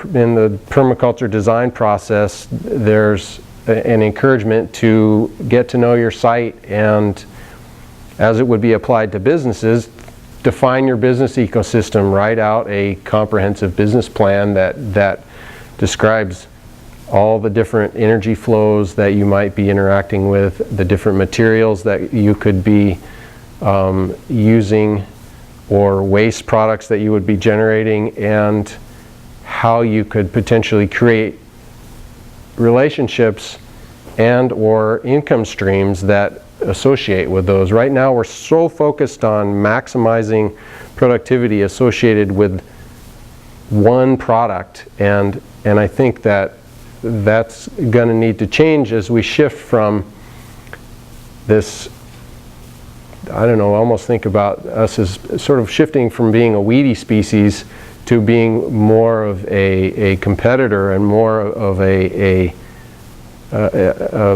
In the permaculture design process, there's an encouragement to get to know your site, and as it would be applied to businesses, define your business ecosystem, write out a comprehensive business plan that describes all the different energy flows that you might be interacting with, the different materials that you could be using, or waste products that you would be generating, and how you could potentially create relationships and or income streams that associate with those. Right now we're so focused on maximizing productivity associated with one product, and I think that that's going to need to change as we shift from this, I don't know, almost think about us as sort of shifting from being a weedy species to being more of a competitor, and more of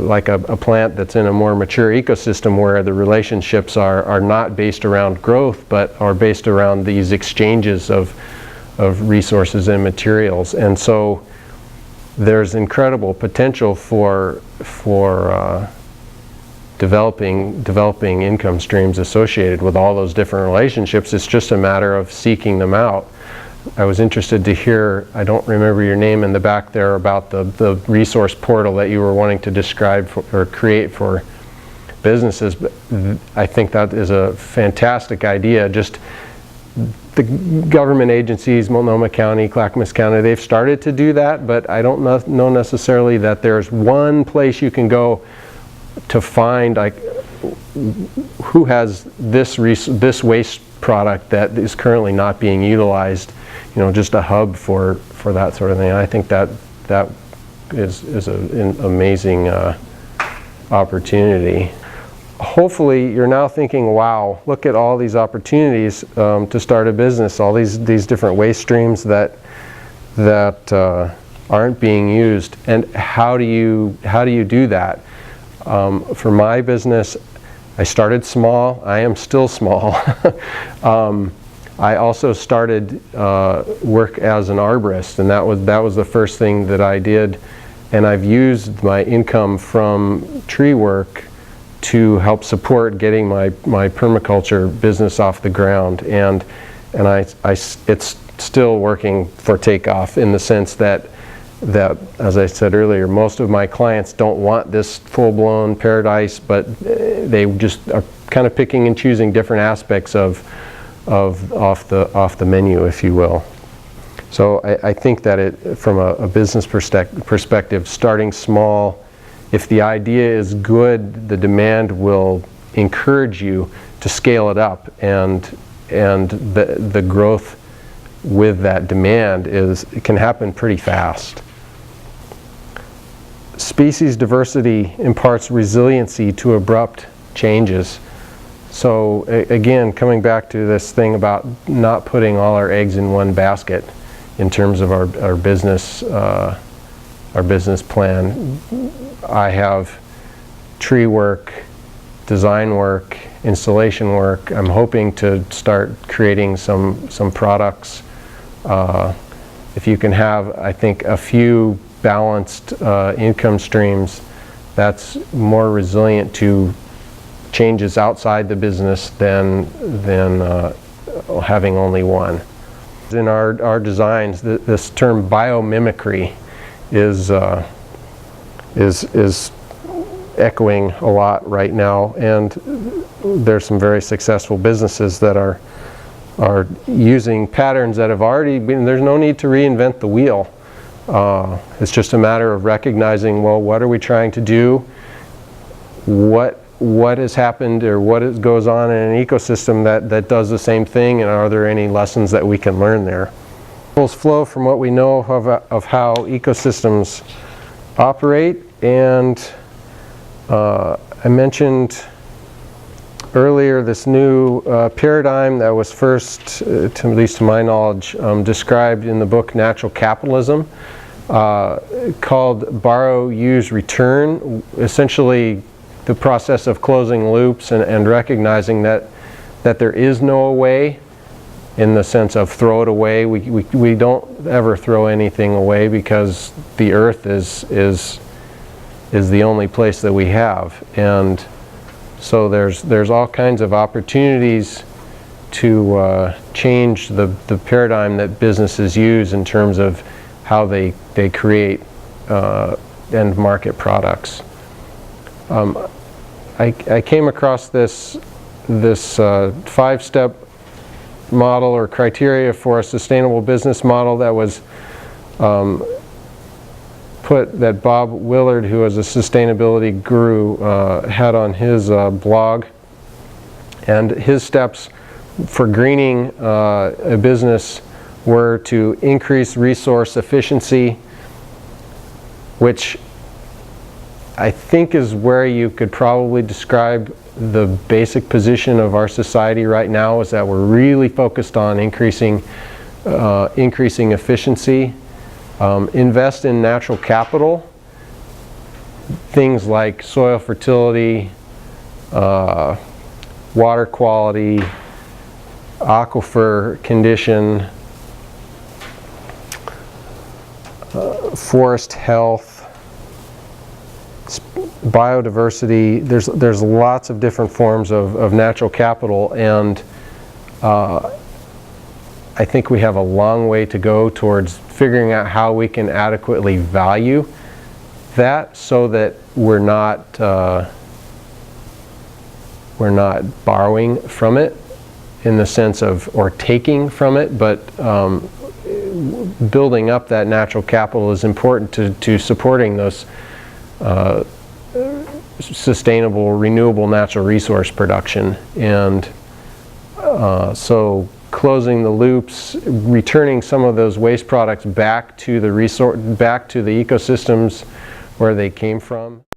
like a plant that's in a more mature ecosystem, where the relationships are not based around growth, but are based around these exchanges of resources and materials. And so there's incredible potential for developing income streams associated with all those different relationships. It's just a matter of seeking them out. I was interested to hear, I don't remember your name in the back there, about the resource portal that you were wanting to describe or create for businesses. But I think that is a fantastic idea. Just the government agencies, Multnomah County, Clackamas County, they've started to do that, but I don't know necessarily that there's one place you can go to find, like, who has this waste product that is currently not being utilized. You know, just a hub for that sort of thing. I think that is an amazing opportunity. Hopefully you're now thinking, wow, look at all these opportunities to start a business, all these different waste streams that aren't being used, and how do you do that? For my business, I started small. I am still small. I also started work as an arborist, and that was the first thing that I did. And I've used my income from tree work to help support getting my permaculture business off the ground. And it's still working for takeoff, in the sense that, as I said earlier, most of my clients don't want this full-blown paradise, but they just are kind of picking and choosing different aspects of off the menu, if you will. So I think that from a business perspective, starting small, if the idea is good, the demand will encourage you to scale it up, and the growth with that demand can happen pretty fast. Species diversity imparts resiliency to abrupt changes. So again, coming back to this thing about not putting all our eggs in one basket in terms of our business plan. I have tree work, design work, installation work. I'm hoping to start creating some products. If you can have, I think, a few balanced income streams, that's more resilient to changes outside the business than having only one. In our designs, this term biomimicry is echoing a lot right now, and there's some very successful businesses that are using patterns that have already been. There's no need to reinvent the wheel. It's just a matter of recognizing, well, what are we trying to do? What has happened, or what goes on in an ecosystem that does the same thing, and are there any lessons that we can learn there? Flow from what we know of how ecosystems operate, and I mentioned earlier this new paradigm that was first, at least to my knowledge, described in the book Natural Capitalism, called Borrow, Use, Return. Essentially, the process of closing loops and recognizing that there is no way in the sense of throw it away. We don't ever throw anything away because the earth is the only place that we have. And so there's all kinds of opportunities to change the paradigm that businesses use in terms of how they create end market products. I came across this 5-step model or criteria for a sustainable business model that was that Bob Willard, who is a sustainability guru, had on his blog. And his steps for greening a business were to increase resource efficiency, which I think is where you could probably describe the basic position of our society right now, is that we're really focused on increasing efficiency. Invest in natural capital, things like soil fertility, water quality, aquifer condition, forest health, biodiversity. There's lots of different forms of natural capital, and I think we have a long way to go towards figuring out how we can adequately value that, so that we're not borrowing from it in the sense of, or taking from it, but building up that natural capital is important to supporting those sustainable, renewable natural resource production. And so closing the loops, returning some of those waste products back to the ecosystems where they came from.